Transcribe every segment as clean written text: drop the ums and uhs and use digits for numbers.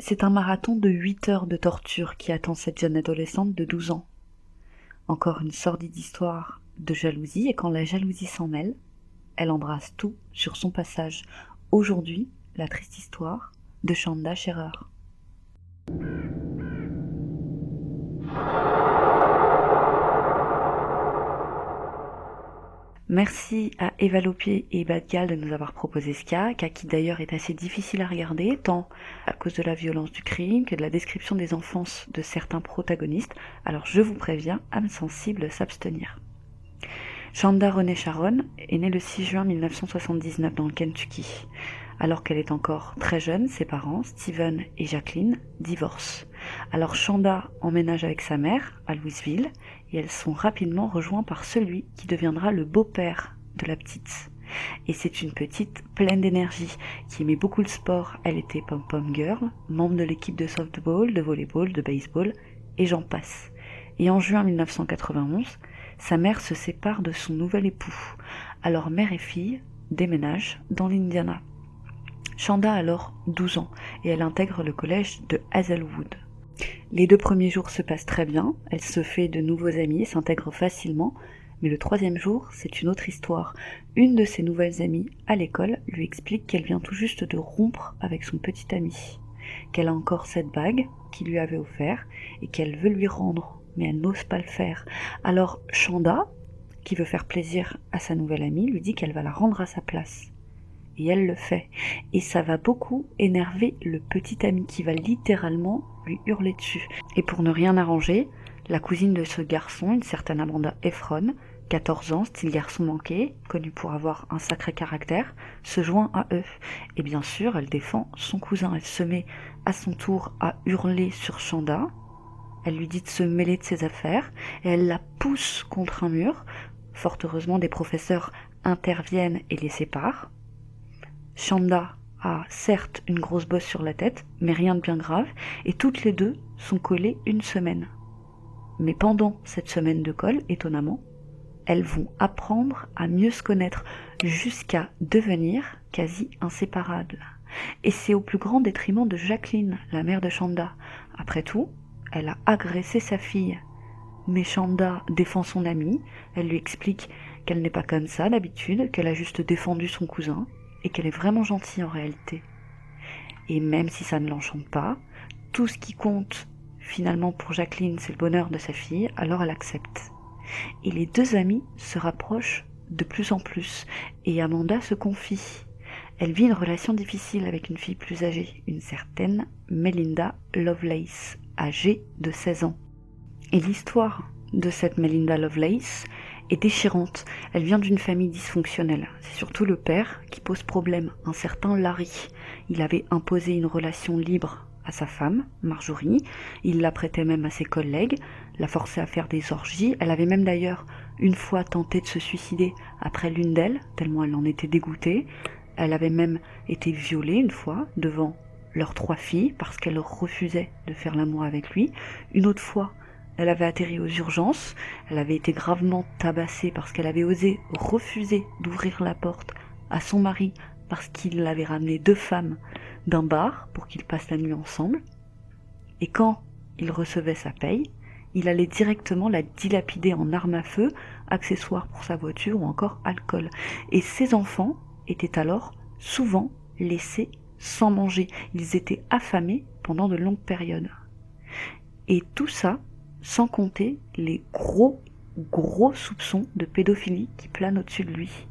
C'est un marathon de 8 heures de torture qui attend cette jeune adolescente de 12 ans. Encore une sordide histoire de jalousie, et quand la jalousie s'en mêle, elle embrasse tout sur son passage. Aujourd'hui, la triste histoire de Chanda Scherer. Merci à Eva Lopier et Badgal de nous avoir proposé ce cas qui d'ailleurs est assez difficile à regarder, tant à cause de la violence du crime que de la description des enfances de certains protagonistes, alors je vous préviens, âme sensible s'abstenir. Chanda Renée Sharon est née le 6 juin 1979 dans le Kentucky. Alors qu'elle est encore très jeune, ses parents, Steven et Jacqueline, divorcent. Alors Chanda emménage avec sa mère à Louisville et elles sont rapidement rejointes par celui qui deviendra le beau-père de la petite. Et c'est une petite pleine d'énergie, qui aimait beaucoup le sport. Elle était pom-pom girl, membre de l'équipe de softball, de volleyball, de baseball, et j'en passe. Et en juin 1991, sa mère se sépare de son nouvel époux. Alors mère et fille déménagent dans l'Indiana. Chanda a alors 12 ans et elle intègre le collège de Hazelwood. Les 2 premiers jours se passent très bien, elle se fait de nouveaux amis et s'intègre facilement, mais le 3e jour, c'est une autre histoire. Une de ses nouvelles amies à l'école lui explique qu'elle vient tout juste de rompre avec son petit ami, qu'elle a encore cette bague qu'il lui avait offert et qu'elle veut lui rendre, mais elle n'ose pas le faire. Alors Chanda, qui veut faire plaisir à sa nouvelle amie, lui dit qu'elle va la rendre à sa place. Et elle le fait. Et ça va beaucoup énerver le petit ami qui va littéralement lui hurler dessus. Et pour ne rien arranger, la cousine de ce garçon, une certaine Amanda Efron, 14 ans, style garçon manqué, connu pour avoir un sacré caractère, se joint à eux. Et bien sûr, elle défend son cousin. Elle se met à son tour à hurler sur Chanda. Elle lui dit de se mêler de ses affaires et elle la pousse contre un mur. Fort heureusement, des professeurs interviennent et les séparent. Chanda a certes une grosse bosse sur la tête, mais rien de bien grave, et toutes les deux sont collées une semaine. Mais pendant cette semaine de colle, étonnamment, elles vont apprendre à mieux se connaître, jusqu'à devenir quasi inséparables. Et c'est au plus grand détriment de Jacqueline, la mère de Chanda. Après tout, elle a agressé sa fille. Mais Chanda défend son amie, elle lui explique qu'elle n'est pas comme ça d'habitude, qu'elle a juste défendu son cousin, et qu'elle est vraiment gentille en réalité. Et même si ça ne l'enchante pas, tout ce qui compte finalement pour Jacqueline, c'est le bonheur de sa fille, alors elle accepte. Et les 2 amies se rapprochent de plus en plus, et Amanda se confie. Elle vit une relation difficile avec une fille plus âgée, une certaine Melinda Lovelace, âgée de 16 ans. Et l'histoire de cette Melinda Lovelace est déchirante. Elle vient d'une famille dysfonctionnelle. C'est surtout le père qui pose problème, un certain Larry. Il avait imposé une relation libre à sa femme, Marjorie. Il la prêtait même à ses collègues, la forçait à faire des orgies. Elle avait même d'ailleurs une fois tenté de se suicider après l'une d'elles, tellement elle en était dégoûtée. Elle avait même été violée une fois devant leurs 3 filles parce qu'elle refusait de faire l'amour avec lui. Une autre fois, elle avait atterri aux urgences, elle avait été gravement tabassée parce qu'elle avait osé refuser d'ouvrir la porte à son mari parce qu'il avait ramené 2 femmes d'un bar pour qu'ils passent la nuit ensemble. Et quand il recevait sa paye, il allait directement la dilapider en arme à feu, accessoires pour sa voiture ou encore alcool. Et ses enfants étaient alors souvent laissés sans manger. Ils étaient affamés pendant de longues périodes. Et tout ça sans compter les gros soupçons de pédophilie qui planent au-dessus de lui.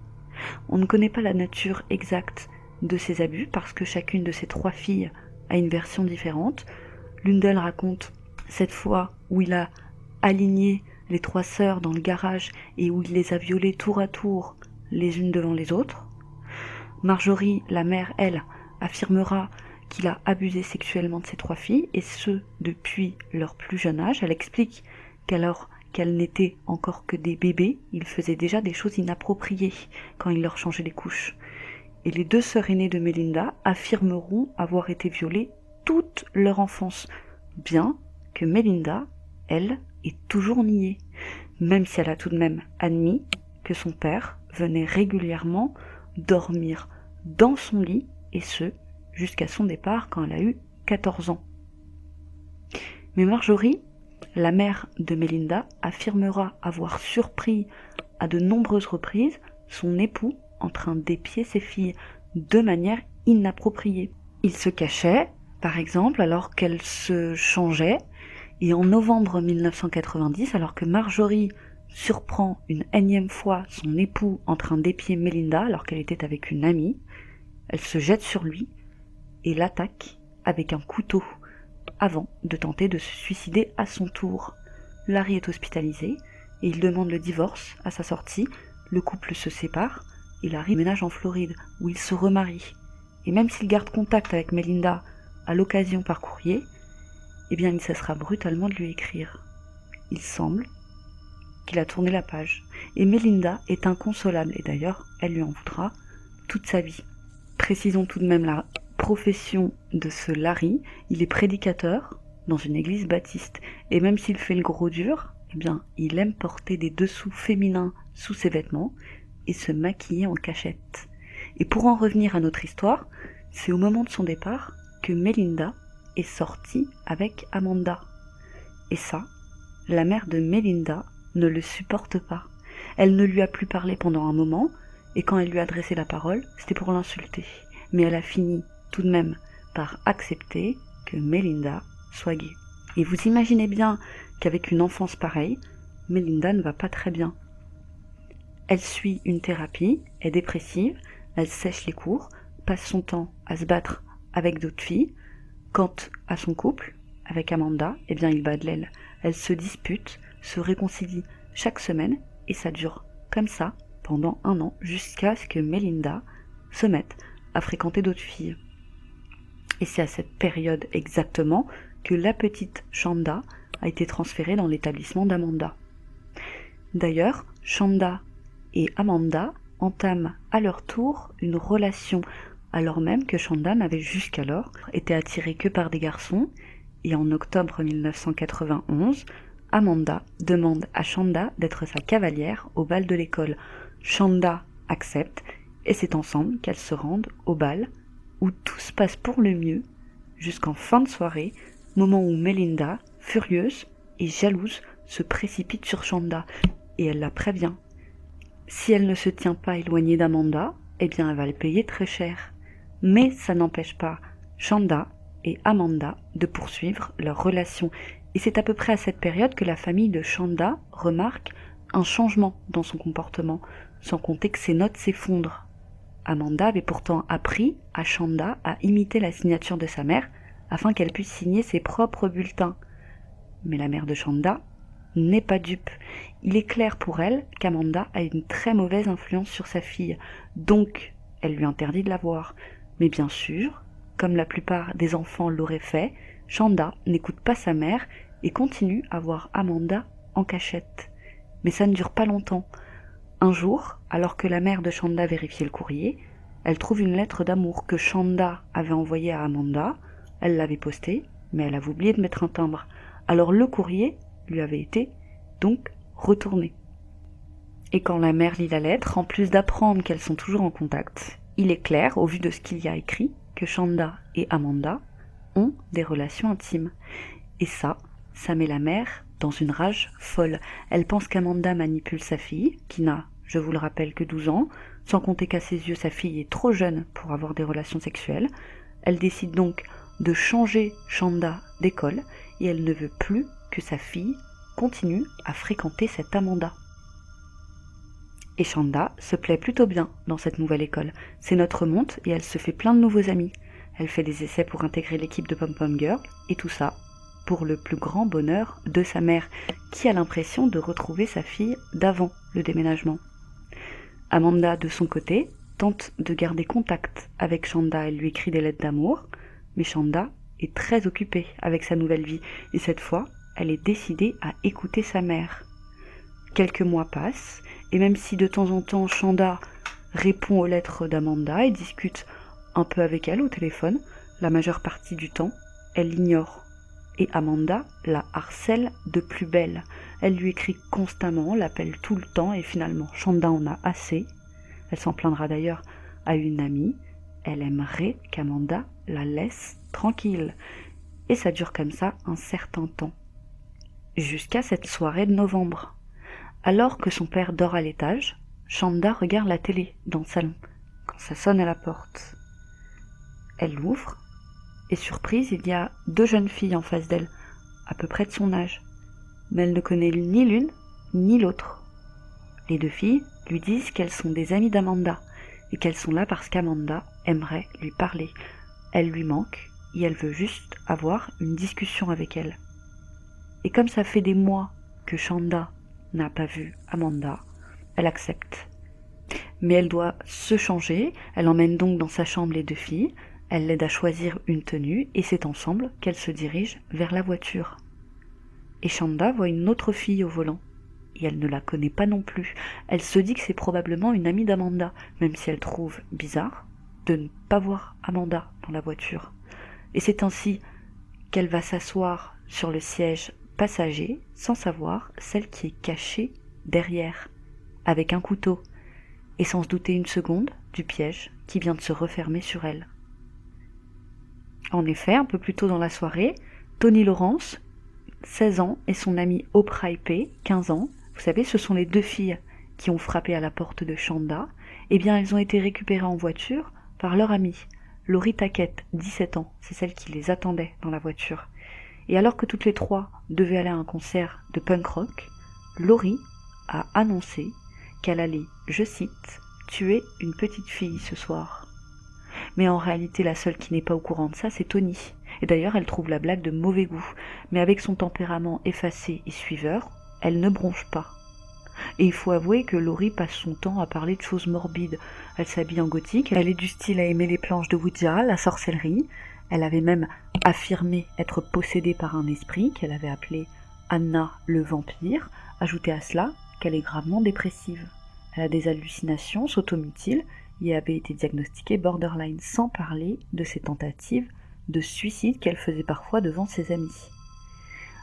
On ne connaît pas la nature exacte de ces abus parce que chacune de ces 3 filles a une version différente. L'une d'elles raconte cette fois où il a aligné les 3 sœurs dans le garage et où il les a violées tour à tour les unes devant les autres. Marjorie, la mère, elle, affirmera qu'il a abusé sexuellement de ses 3 filles, et ce, depuis leur plus jeune âge. Elle explique qu'alors qu'elles n'étaient encore que des bébés, il faisait déjà des choses inappropriées quand il leur changeait les couches. Et les 2 sœurs aînées de Melinda affirmeront avoir été violées toute leur enfance, bien que Melinda, elle, ait toujours nié, même si elle a tout de même admis que son père venait régulièrement dormir dans son lit, et ce, jusqu'à son départ quand elle a eu 14 ans. Mais Marjorie, la mère de Melinda, affirmera avoir surpris à de nombreuses reprises son époux en train d'épier ses filles de manière inappropriée. Il se cachait, par exemple, alors qu'elle se changeait, et en novembre 1990, alors que Marjorie surprend une énième fois son époux en train d'épier Melinda alors qu'elle était avec une amie, elle se jette sur lui et l'attaque avec un couteau avant de tenter de se suicider à son tour. Larry est hospitalisé et il demande le divorce à sa sortie. Le couple se sépare et Larry déménage en Floride où il se remarie. Et même s'il garde contact avec Melinda à l'occasion par courrier, eh bien il cessera brutalement de lui écrire. Il semble qu'il a tourné la page. Et Melinda est inconsolable et d'ailleurs elle lui en voudra toute sa vie. Précisons tout de même la profession de ce Larry, il est prédicateur dans une église baptiste et même s'il fait le gros dur, eh bien il aime porter des dessous féminins sous ses vêtements et se maquiller en cachette. Et pour en revenir à notre histoire, c'est au moment de son départ que Melinda est sortie avec Amanda. Et ça, la mère de Melinda ne le supporte pas. Elle ne lui a plus parlé pendant un moment, et quand elle lui a adressé la parole, c'était pour l'insulter. Mais elle a fini tout de même par accepter que Melinda soit gay. Et vous imaginez bien qu'avec une enfance pareille, Melinda ne va pas très bien. Elle suit une thérapie, est dépressive, elle sèche les cours, passe son temps à se battre avec d'autres filles. Quant à son couple, avec Amanda, eh bien il bat de l'aile. Elle se dispute, se réconcilie chaque semaine, et ça dure comme ça pendant 1 an, jusqu'à ce que Melinda se mette à fréquenter d'autres filles. Et c'est à cette période exactement que la petite Shanda a été transférée dans l'établissement d'Amanda. D'ailleurs, Shanda et Amanda entament à leur tour une relation, alors même que Shanda n'avait jusqu'alors été attirée que par des garçons, et en octobre 1991, Amanda demande à Shanda d'être sa cavalière au bal de l'école. Shanda accepte, et c'est ensemble qu'elles se rendent au bal, où tout se passe pour le mieux, jusqu'en fin de soirée, moment où Melinda, furieuse et jalouse, se précipite sur Shanda, et elle la prévient. Si elle ne se tient pas éloignée d'Amanda, eh bien elle va le payer très cher. Mais ça n'empêche pas Shanda et Amanda de poursuivre leur relation. Et c'est à peu près à cette période que la famille de Shanda remarque un changement dans son comportement, sans compter que ses notes s'effondrent. Amanda avait pourtant appris à Shanda à imiter la signature de sa mère afin qu'elle puisse signer ses propres bulletins. Mais la mère de Shanda n'est pas dupe. Il est clair pour elle qu'Amanda a une très mauvaise influence sur sa fille, donc elle lui interdit de la voir. Mais bien sûr, comme la plupart des enfants l'auraient fait, Shanda n'écoute pas sa mère et continue à voir Amanda en cachette. Mais ça ne dure pas longtemps. Un jour, alors que la mère de Shanda vérifiait le courrier, elle trouve une lettre d'amour que Shanda avait envoyée à Amanda. Elle l'avait postée, mais elle avait oublié de mettre un timbre. Alors le courrier lui avait été donc retourné. Et quand la mère lit la lettre, en plus d'apprendre qu'elles sont toujours en contact, il est clair, au vu de ce qu'il y a écrit, que Shanda et Amanda ont des relations intimes. Et ça met la mère dans une rage folle. Elle pense qu'Amanda manipule sa fille, qui n'a, je vous le rappelle, que 12 ans, sans compter qu'à ses yeux, sa fille est trop jeune pour avoir des relations sexuelles. Elle décide donc de changer Shanda d'école, et elle ne veut plus que sa fille continue à fréquenter cette Amanda. Et Shanda se plaît plutôt bien dans cette nouvelle école. Ses notes remontent et elle se fait plein de nouveaux amis. Elle fait des essais pour intégrer l'équipe de Pom Pom Girl, et tout ça pour le plus grand bonheur de sa mère, qui a l'impression de retrouver sa fille d'avant le déménagement. Amanda, de son côté, tente de garder contact avec Shanda. Elle lui écrit des lettres d'amour, mais Shanda est très occupée avec sa nouvelle vie, et cette fois, elle est décidée à écouter sa mère. Quelques mois passent, et même si de temps en temps Shanda répond aux lettres d'Amanda et discute un peu avec elle au téléphone, la majeure partie du temps, elle l'ignore. Et Amanda la harcèle de plus belle. Elle lui écrit constamment, l'appelle tout le temps, et finalement Shanda en a assez. Elle s'en plaindra d'ailleurs à une amie. Elle aimerait qu'Amanda la laisse tranquille. Et ça dure comme ça un certain temps. Jusqu'à cette soirée de novembre. Alors que son père dort à l'étage, Chanda regarde la télé dans le salon, quand ça sonne à la porte. Elle l'ouvre, et surprise, il y a 2 jeunes filles en face d'elle, à peu près de son âge. Mais elle ne connaît ni l'une ni l'autre. Les 2 filles lui disent qu'elles sont des amies d'Amanda, et qu'elles sont là parce qu'Amanda aimerait lui parler. Elle lui manque, et elle veut juste avoir une discussion avec elle. Et comme ça fait des mois que Chanda n'a pas vu Amanda, elle accepte. Mais elle doit se changer, elle emmène donc dans sa chambre les 2 filles, elle l'aide à choisir une tenue, et c'est ensemble qu'elle se dirige vers la voiture. Et Chanda voit une autre fille au volant, et elle ne la connaît pas non plus. Elle se dit que c'est probablement une amie d'Amanda, même si elle trouve bizarre de ne pas voir Amanda dans la voiture. Et c'est ainsi qu'elle va s'asseoir sur le siège passager, sans savoir celle qui est cachée derrière, avec un couteau, et sans se douter une seconde du piège qui vient de se refermer sur elle. En effet, un peu plus tôt dans la soirée, Tony Lawrence, 16 ans, et son amie Oprah Ipey, 15 ans, vous savez, ce sont les 2 filles qui ont frappé à la porte de Chanda, eh bien elles ont été récupérées en voiture par leur amie, Laurie Tackett, 17 ans, c'est celle qui les attendait dans la voiture. Et alors que toutes les 3 devaient aller à un concert de punk rock, Laurie a annoncé qu'elle allait, je cite, « tuer une petite fille ce soir ». Mais en réalité, la seule qui n'est pas au courant de ça, c'est Tony. Et d'ailleurs, elle trouve la blague de mauvais goût. Mais avec son tempérament effacé et suiveur, elle ne bronche pas. Et il faut avouer que Laurie passe son temps à parler de choses morbides. Elle s'habille en gothique, elle est du style à aimer les planches de Ouija, la sorcellerie. Elle avait même affirmé être possédée par un esprit qu'elle avait appelé Anna le vampire. Ajoutez à cela qu'elle est gravement dépressive. Elle a des hallucinations, s'automutile et avait été diagnostiquée borderline, sans parler de ses tentatives de suicide qu'elle faisait parfois devant ses amis.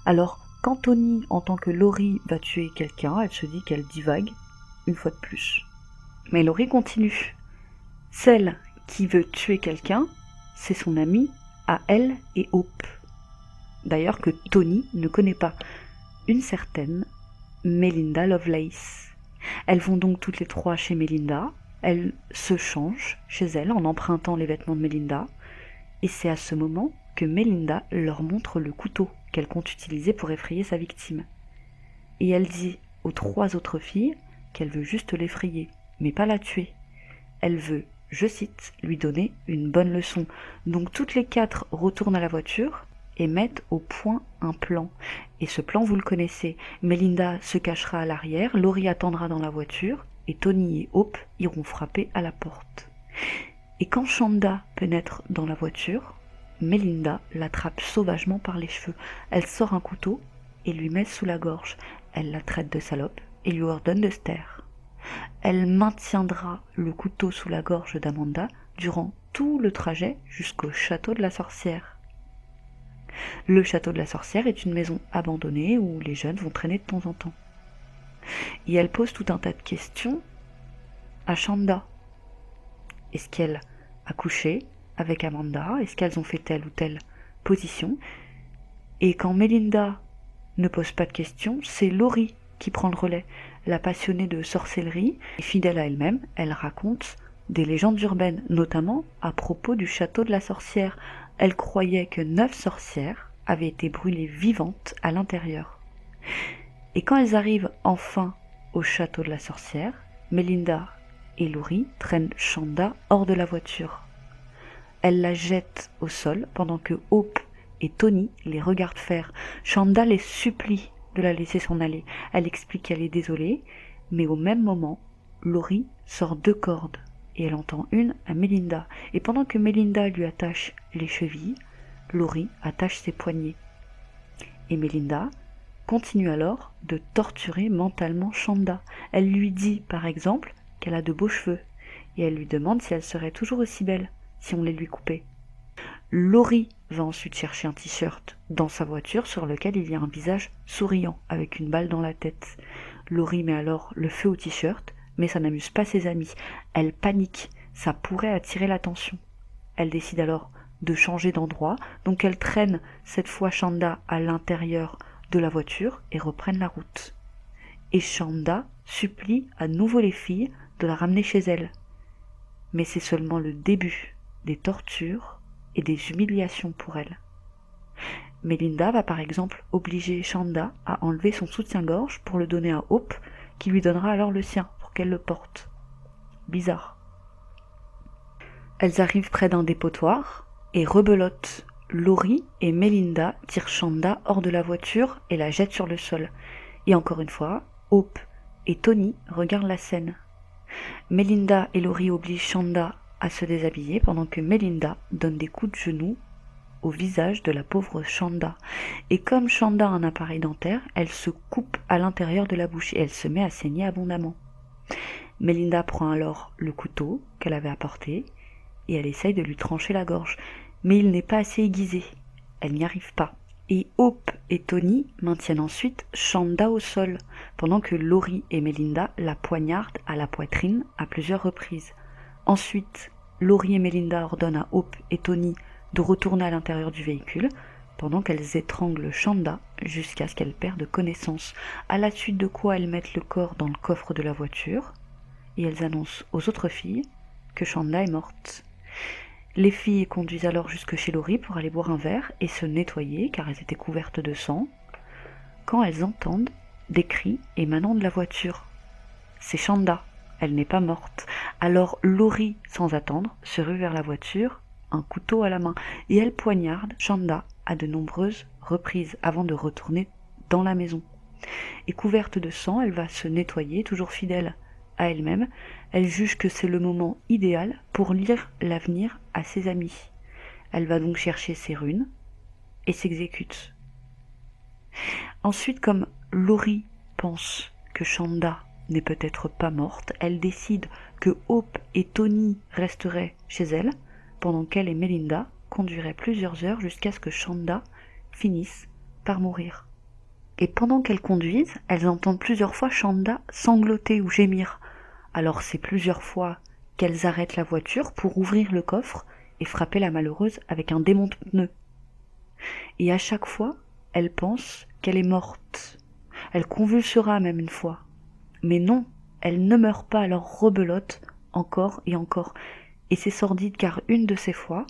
Alors, quand Tony entend que Laurie va tuer quelqu'un, elle se dit qu'elle divague une fois de plus. Mais Laurie continue. Celle qui veut tuer quelqu'un, c'est son amie à elle et Hope. D'ailleurs que Tony ne connaît pas. Une certaine Melinda Lovelace. Elles vont donc toutes les 3 chez Melinda. Elles se changent chez elle en empruntant les vêtements de Melinda. Et c'est à ce moment que Melinda leur montre le couteau qu'elle compte utiliser pour effrayer sa victime. Et elle dit aux 3 autres filles qu'elle veut juste l'effrayer, mais pas la tuer. Elle veut, je cite, lui donner une bonne leçon. Donc toutes les 4 retournent à la voiture et mettent au point un plan. Et ce plan, vous le connaissez. Melinda se cachera à l'arrière, Laurie attendra dans la voiture, et Tony et Hope iront frapper à la porte. Et quand Chanda pénètre dans la voiture, Melinda l'attrape sauvagement par les cheveux. Elle sort un couteau et lui met sous la gorge. Elle la traite de salope et lui ordonne de se taire. Elle maintiendra le couteau sous la gorge d'Amanda durant tout le trajet jusqu'au château de la sorcière. Le château de la sorcière est une maison abandonnée où les jeunes vont traîner de temps en temps. Et elle pose tout un tas de questions à Chanda. Est-ce qu'elle a couché avec Amanda? Est-ce qu'elles ont fait telle ou telle position? Et quand Melinda ne pose pas de questions, c'est Laurie qui prend le relais. La passionnée de sorcellerie, et fidèle à elle-même, elle raconte des légendes urbaines, notamment à propos du château de la sorcière. Elle croyait que 9 sorcières avaient été brûlées vivantes à l'intérieur. Et quand elles arrivent enfin au château de la sorcière, Melinda et Laurie traînent Chanda hors de la voiture. Elle la jette au sol pendant que Hope et Tony les regardent faire. Chanda les supplie de la laisser s'en aller. Elle explique qu'elle est désolée, mais au même moment, Laurie sort 2 cordes et elle entend une à Melinda. Et pendant que Melinda lui attache les chevilles, Laurie attache ses poignets. Et Melinda continue alors de torturer mentalement Chanda. Elle lui dit, par exemple, qu'elle a de beaux cheveux, et elle lui demande si elle serait toujours aussi belle si on les lui coupait. Laurie va ensuite chercher un t-shirt dans sa voiture sur lequel il y a un visage souriant avec une balle dans la tête. Laurie met alors le feu au t-shirt, mais ça n'amuse pas ses amis. Elle panique, ça pourrait attirer l'attention. Elle décide alors de changer d'endroit, donc elles traînent cette fois Chanda à l'intérieur de la voiture et reprennent la route. Et Chanda supplie à nouveau les filles de la ramener chez elle. Mais c'est seulement le début des tortures et des humiliations pour elle. Melinda va par exemple obliger Chanda à enlever son soutien-gorge pour le donner à Hope, qui lui donnera alors le sien pour qu'elle le porte. Bizarre. Elles arrivent près d'un dépotoir et rebelote. Laurie et Melinda tirent Chanda hors de la voiture et la jettent sur le sol. Et encore une fois, Hope et Tony regardent la scène. Melinda et Laurie obligent Chanda à se déshabiller pendant que Melinda donne des coups de genoux au visage de la pauvre Chanda. Et comme Chanda a un appareil dentaire, elle se coupe à l'intérieur de la bouche et elle se met à saigner abondamment. Melinda prend alors le couteau qu'elle avait apporté et elle essaye de lui trancher la gorge. Mais il n'est pas assez aiguisé. Elle n'y arrive pas. Et Hope et Tony maintiennent ensuite Chanda au sol, pendant que Laurie et Melinda la poignardent à la poitrine à plusieurs reprises. Ensuite, Laurie et Melinda ordonnent à Hope et Tony de retourner à l'intérieur du véhicule, pendant qu'elles étranglent Chanda jusqu'à ce qu'elle perde connaissance, à la suite de quoi elles mettent le corps dans le coffre de la voiture, et elles annoncent aux autres filles que Chanda est morte. Les filles conduisent alors jusque chez Laurie pour aller boire un verre et se nettoyer car elles étaient couvertes de sang, quand elles entendent des cris émanant de la voiture. C'est Chanda, elle n'est pas morte. Alors Laurie, sans attendre, se rue vers la voiture, un couteau à la main, et elle poignarde Chanda à de nombreuses reprises avant de retourner dans la maison. Et couverte de sang, elle va se nettoyer, toujours fidèle à elle-même. Elle juge que c'est le moment idéal pour lire l'avenir à ses amis. Elle va donc chercher ses runes et s'exécute. Ensuite, comme Laurie pense que Chanda n'est peut-être pas morte, elle décide que Hope et Tony resteraient chez elle, pendant qu'elle et Melinda conduiraient plusieurs heures jusqu'à ce que Chanda finisse par mourir. Et pendant qu'elles conduisent, elles entendent plusieurs fois Chanda sangloter ou gémir. Alors c'est plusieurs fois qu'elles arrêtent la voiture pour ouvrir le coffre et frapper la malheureuse avec un démonte-pneus. Et à chaque fois, elle pense qu'elle est morte. Elle convulsera même une fois. Mais non, elle ne meurt pas, alors rebelote encore et encore. Et c'est sordide car une de ces fois,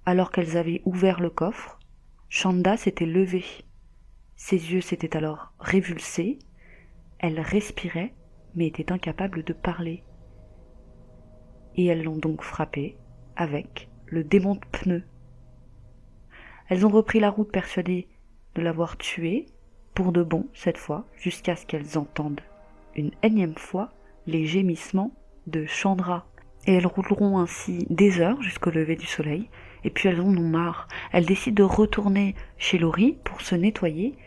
alors qu'elles avaient ouvert le coffre, Chanda s'était levée. Ses yeux s'étaient alors révulsés, elle respirait, mais était incapable de parler. Et elles l'ont donc frappée avec le démonte-pneus. Elles ont repris la route persuadées de l'avoir tuée, pour de bon cette fois, jusqu'à ce qu'elles entendent une énième fois les gémissements de Chandra. Et elles rouleront ainsi des heures jusqu'au lever du soleil, et puis elles en ont marre. Elles décident de retourner chez Laurie pour se nettoyer,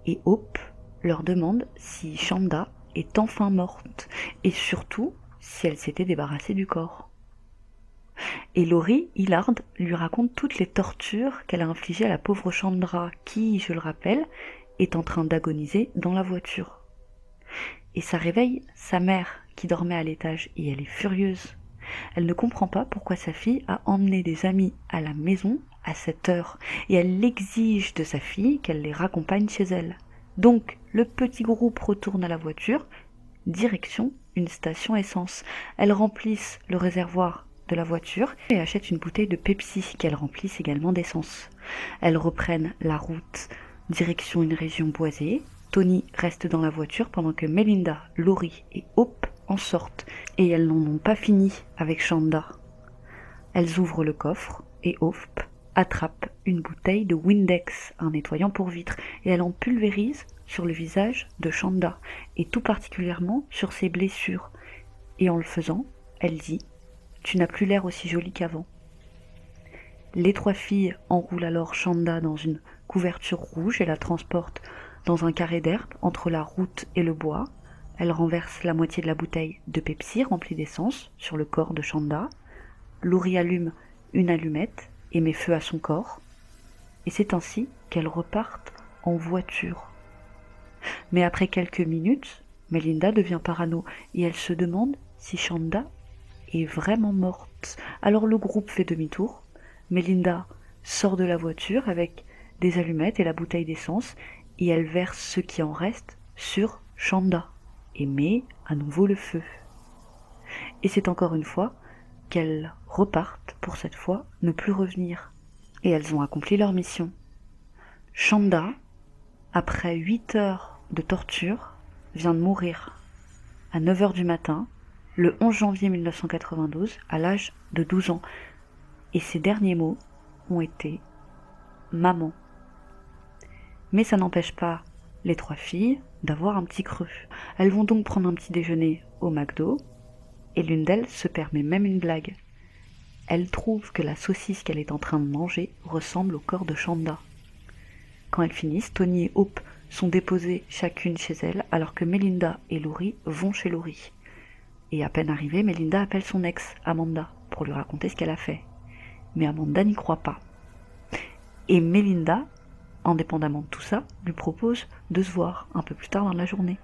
et Hope leur demande si Chanda est enfin morte, et surtout si elle s'était débarrassée du corps. Et Laurie, hilarde, lui raconte toutes les tortures qu'elle a infligées à la pauvre Chandra, qui, je le rappelle, est en train d'agoniser dans la voiture. Et ça réveille sa mère, qui dormait à l'étage, et elle est furieuse. Elle ne comprend pas pourquoi sa fille a emmené des amis à la maison à cette heure, et elle exige de sa fille qu'elle les raccompagne chez elle. Donc, le petit groupe retourne à la voiture, direction une station essence. Elles remplissent le réservoir de la voiture et achètent une bouteille de Pepsi qu'elles remplissent également d'essence. Elles reprennent la route, direction une région boisée. Tony reste dans la voiture pendant que Melinda, Laurie et Hope en sortent, et elles n'en ont pas fini avec Chanda. Elles ouvrent le coffre et Hope attrape une bouteille de Windex, un nettoyant pour vitres, et elle en pulvérise sur le visage de Chanda, et tout particulièrement sur ses blessures. Et en le faisant, elle dit « Tu n'as plus l'air aussi jolie qu'avant ». Les trois filles enroulent alors Chanda dans une couverture rouge et la transportent dans un carré d'herbe entre la route et le bois. Elles renversent la moitié de la bouteille de Pepsi remplie d'essence sur le corps de Chanda. Laurie allume une allumette et met feu à son corps. Et c'est ainsi qu'elles repartent en voiture. Mais après quelques minutes, Melinda devient parano et elle se demande si Chanda est vraiment morte. Alors le groupe fait demi-tour. Melinda sort de la voiture avec des allumettes et la bouteille d'essence et elle verse ce qui en reste sur Chanda et met à nouveau le feu. Et c'est encore une fois qu'elles repartent pour cette fois ne plus revenir. Et elles ont accompli leur mission. Chanda, après 8 heures de torture, vient de mourir à 9 heures du matin, le 11 janvier 1992, à l'âge de 12 ans. Et ses derniers mots ont été « maman ». Mais ça n'empêche pas les 3 filles d'avoir un petit creux. Elles vont donc prendre un petit déjeuner au McDo, et l'une d'elles se permet même une blague. Elle trouve que la saucisse qu'elle est en train de manger ressemble au corps de Chanda. Quand elles finissent, Tony et Hope sont déposées chacune chez elles, alors que Melinda et Laurie vont chez Laurie. Et à peine arrivée, Melinda appelle son ex, Amanda, pour lui raconter ce qu'elle a fait. Mais Amanda n'y croit pas. Et Melinda, indépendamment de tout ça, lui propose de se voir un peu plus tard dans la journée.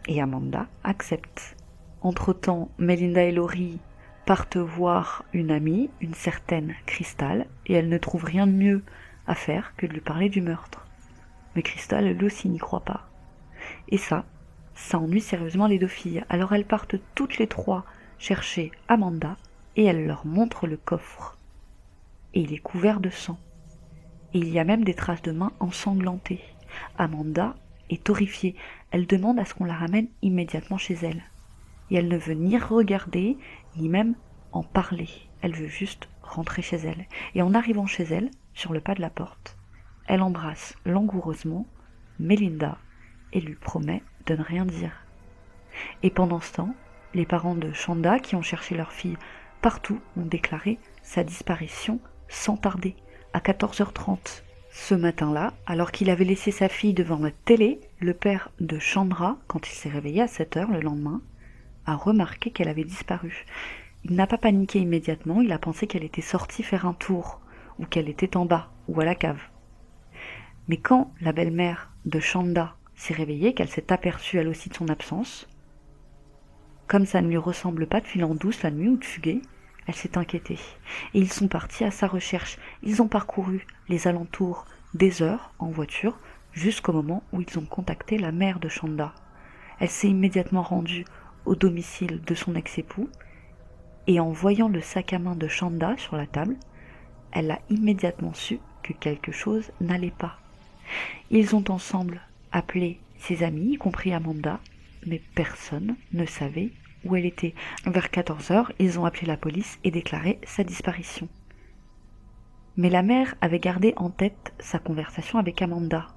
Et Amanda accepte. Entre-temps, Melinda et Laurie partent voir une amie, une certaine Crystal, et elles ne trouvent rien de mieux à faire que de lui parler du meurtre. Mais Crystal, elle aussi, n'y croit pas. Et ça ennuie sérieusement les 2 filles. Alors elles partent toutes les 3 chercher Amanda, et elle leur montre le coffre. Et il est couvert de sang. Et il y a même des traces de mains ensanglantées. Amanda est horrifiée. Elle demande à ce qu'on la ramène immédiatement chez elle. Et elle ne veut ni regarder, ni même en parler. Elle veut juste rentrer chez elle. Et en arrivant chez elle, sur le pas de la porte, elle embrasse langoureusement Melinda et lui promet de ne rien dire. Et pendant ce temps, les parents de Chanda, qui ont cherché leur fille partout, ont déclaré sa disparition sans tarder, à 14h30. Ce matin-là, alors qu'il avait laissé sa fille devant la télé, le père de Chandra, quand il s'est réveillé à 7h le lendemain, a remarqué qu'elle avait disparu. Il n'a pas paniqué immédiatement, il a pensé qu'elle était sortie faire un tour, ou qu'elle était en bas, ou à la cave. Mais quand la belle-mère de Chanda s'est réveillée, qu'elle s'est aperçue elle aussi de son absence, comme ça ne lui ressemble pas de filer en douce la nuit ou de fuguer, elle s'est inquiétée. Et ils sont partis à sa recherche. Ils ont parcouru les alentours des heures en voiture, jusqu'au moment où ils ont contacté la mère de Chanda. Elle s'est immédiatement rendue au domicile de son ex-époux, et en voyant le sac à main de Chanda sur la table, elle a immédiatement su que quelque chose n'allait pas. Ils ont ensemble appelé ses amis, y compris Amanda, mais personne ne savait où elle était. Vers 14h, ils ont appelé la police et déclaré sa disparition. Mais la mère avait gardé en tête sa conversation avec Amanda.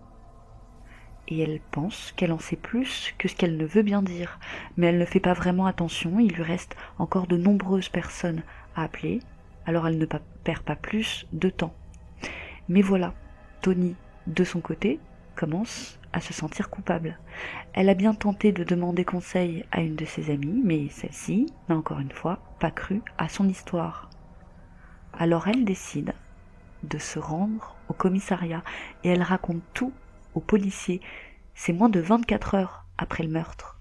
Et elle pense qu'elle en sait plus que ce qu'elle ne veut bien dire. Mais elle ne fait pas vraiment attention, il lui reste encore de nombreuses personnes à appeler, alors elle ne perd pas plus de temps. Mais voilà, Tony, de son côté, commence à se sentir coupable. Elle a bien tenté de demander conseil à une de ses amies, mais celle-ci n'a encore une fois pas cru à son histoire. Alors elle décide de se rendre au commissariat et elle raconte tout aux policiers. C'est moins de 24 heures après le meurtre.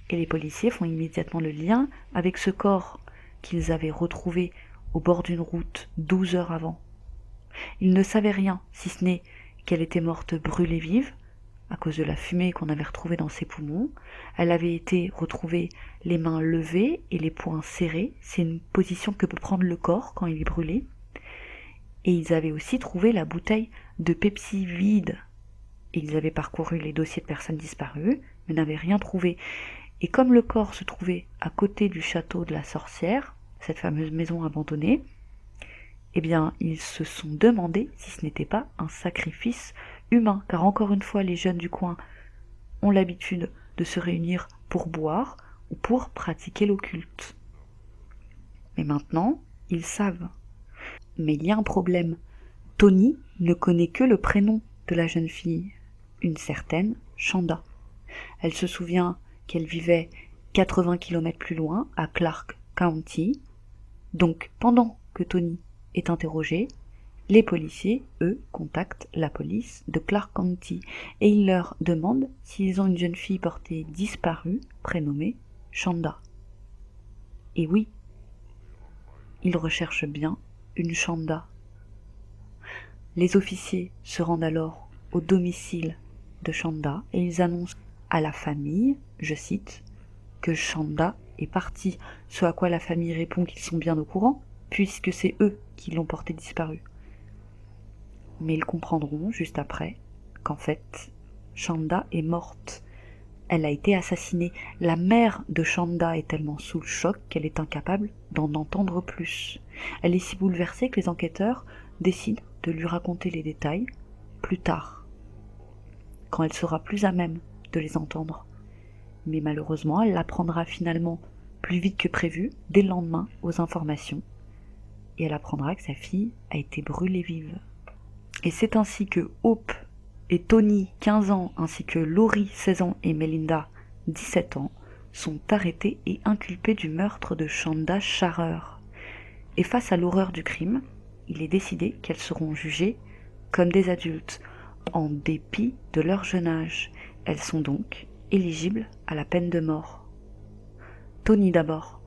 Et les policiers font immédiatement le lien avec ce corps qu'ils avaient retrouvé au bord d'une route 12 heures avant. Ils ne savaient rien, si ce n'est qu'elle était morte brûlée vive, à cause de la fumée qu'on avait retrouvée dans ses poumons. Elle avait été retrouvée les mains levées et les poings serrés. C'est une position que peut prendre le corps quand il est brûlé. Et ils avaient aussi trouvé la bouteille de Pepsi vide. Et ils avaient parcouru les dossiers de personnes disparues, mais n'avaient rien trouvé. Et comme le corps se trouvait à côté du château de la sorcière, cette fameuse maison abandonnée, eh bien, ils se sont demandé si ce n'était pas un sacrifice humain, car encore une fois, les jeunes du coin ont l'habitude de se réunir pour boire ou pour pratiquer l'occulte. Mais maintenant, ils savent. Mais il y a un problème. Tony ne connaît que le prénom de la jeune fille, une certaine Chanda. Elle se souvient qu'elle vivait 80 km plus loin, à Clark County. Donc, pendant que Tony est interrogé, les policiers, eux, contactent la police de Clark County et ils leur demandent s'ils ont une jeune fille portée disparue, prénommée Chanda. Et oui, ils recherchent bien une Chanda, Les officiers se rendent alors au domicile de Chanda et ils annoncent à la famille, je cite, que Chanda est parti, ce à quoi la famille répond qu'ils sont bien au courant, puisque c'est eux qui l'ont portée disparue. Mais ils comprendront juste après qu'en fait, Chanda est morte. Elle a été assassinée. La mère de Chanda est tellement sous le choc qu'elle est incapable d'en entendre plus. Elle est si bouleversée que les enquêteurs décident de lui raconter les détails plus tard, quand elle sera plus à même de les entendre. Mais malheureusement, elle l'apprendra finalement plus vite que prévu, dès le lendemain, aux informations, et elle apprendra que sa fille a été brûlée vive. Et c'est ainsi que Hope et Tony, 15 ans, ainsi que Laurie, 16 ans, et Melinda, 17 ans, sont arrêtés et inculpés du meurtre de Chanda Sharer. Et face à l'horreur du crime, il est décidé qu'elles seront jugées comme des adultes, en dépit de leur jeune âge. Elles sont donc éligibles à la peine de mort. Tony d'abord.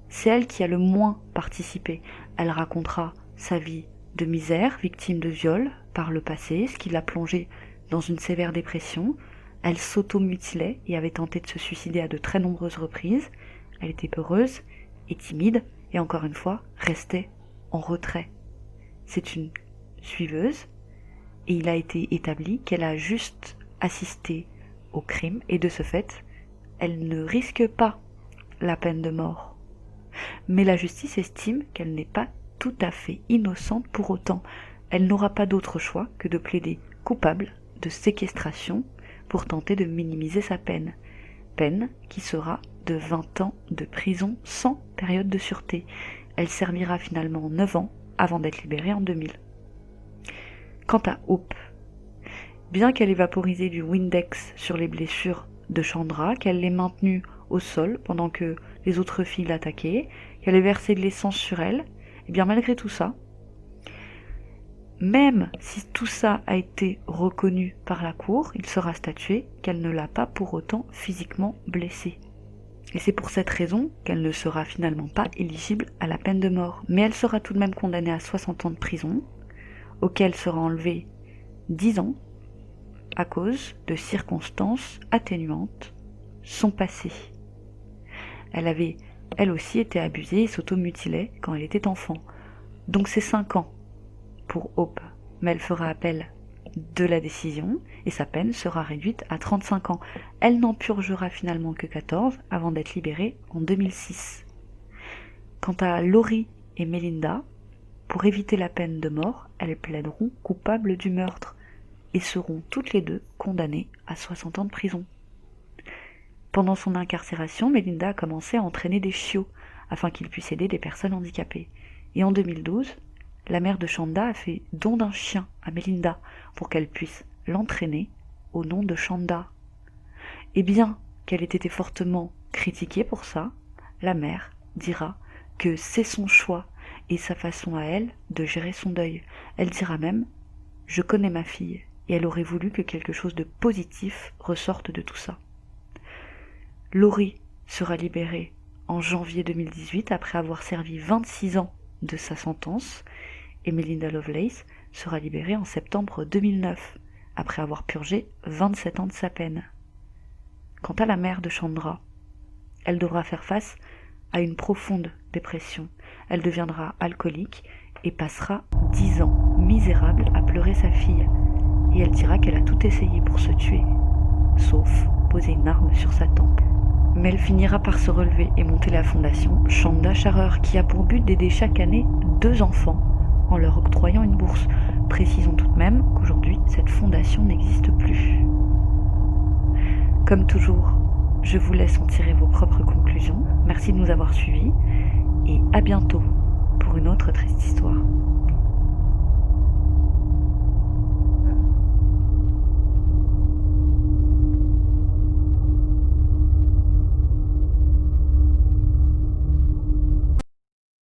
C'est elle qui a le moins participé. Elle racontera sa vie de misère, victime de viol par le passé, ce qui l'a plongée dans une sévère dépression. Elle s'auto-mutilait et avait tenté de se suicider à de très nombreuses reprises. Elle était peureuse et timide et encore une fois restait en retrait. C'est une suiveuse et il a été établi qu'elle a juste assisté au crime et de ce fait, elle ne risque pas la peine de mort. Mais la justice estime qu'elle n'est pas tout à fait innocente pour autant. Elle n'aura pas d'autre choix que de plaider coupable de séquestration pour tenter de minimiser sa peine. Peine qui sera de 20 ans de prison sans période de sûreté. Elle servira finalement 9 ans avant d'être libérée en 2000. Quant à Hope, bien qu'elle ait vaporisé du Windex sur les blessures de Chandra, qu'elle l'ait maintenue au sol pendant que les autres filles l'attaquaient, qu'elle ait versé de l'essence sur elle, et bien malgré tout ça, même si tout ça a été reconnu par la cour, il sera statué qu'elle ne l'a pas pour autant physiquement blessée. Et c'est pour cette raison qu'elle ne sera finalement pas éligible à la peine de mort. Mais elle sera tout de même condamnée à 60 ans de prison, auquel sera enlevé 10 ans à cause de circonstances atténuantes son passé. Elle avait, elle aussi, été abusée et s'automutilait quand elle était enfant. Donc c'est 5 ans pour Hope, mais elle fera appel de la décision et sa peine sera réduite à 35 ans. Elle n'en purgera finalement que 14 avant d'être libérée en 2006. Quant à Laurie et Melinda, pour éviter la peine de mort, elles plaideront coupables du meurtre et seront toutes les deux condamnées à 60 ans de prison. Pendant son incarcération, Melinda a commencé à entraîner des chiots afin qu'ils puissent aider des personnes handicapées. Et en 2012, la mère de Chanda a fait don d'un chien à Melinda pour qu'elle puisse l'entraîner au nom de Chanda. Et bien qu'elle ait été fortement critiquée pour ça, la mère dira que c'est son choix et sa façon à elle de gérer son deuil. Elle dira même « Je connais ma fille » et elle aurait voulu que quelque chose de positif ressorte de tout ça. Laurie sera libérée en janvier 2018 après avoir servi 26 ans de sa sentence et Melinda Lovelace sera libérée en septembre 2009 après avoir purgé 27 ans de sa peine. Quant à la mère de Chandra, elle devra faire face à une profonde dépression. Elle deviendra alcoolique et passera 10 ans misérable à pleurer sa fille. Et elle dira qu'elle a tout essayé pour se tuer, sauf poser une arme sur sa tempe. Mais elle finira par se relever et monter la fondation Chanda Sharer, qui a pour but d'aider chaque année 2 enfants en leur octroyant une bourse. Précisons tout de même qu'aujourd'hui, cette fondation n'existe plus. Comme toujours, je vous laisse en tirer vos propres conclusions. Merci de nous avoir suivis et à bientôt pour une autre triste histoire.